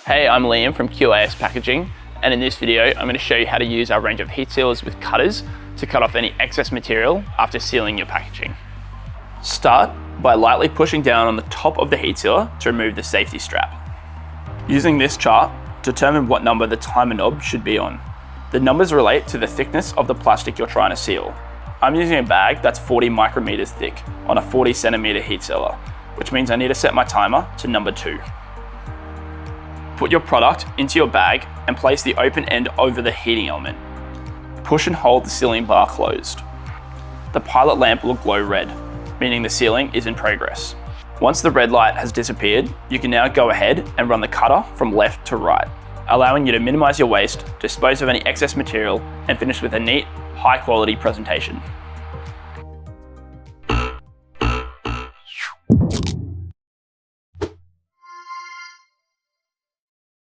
Hey, I'm Liam from QAS Packaging, and in this video, I'm going to show you how to use our range of heat sealers with cutters to cut off any excess material after sealing your packaging. Start by lightly pushing down on the top of the heat sealer to remove the safety strap. Using this chart, determine what number the timer knob should be on. The numbers relate to the thickness of the plastic you're trying to seal. I'm using a bag that's 40 micrometers thick on a 40 centimeter heat sealer, which means I need to set my timer to number 2. Put your product into your bag and place the open end over the heating element. Push and hold the sealing bar closed. The pilot lamp will glow red, meaning the sealing is in progress. Once the red light has disappeared, you can now go ahead and run the cutter from left to right, allowing you to minimize your waste, dispose of any excess material, and finish with a neat, high quality presentation.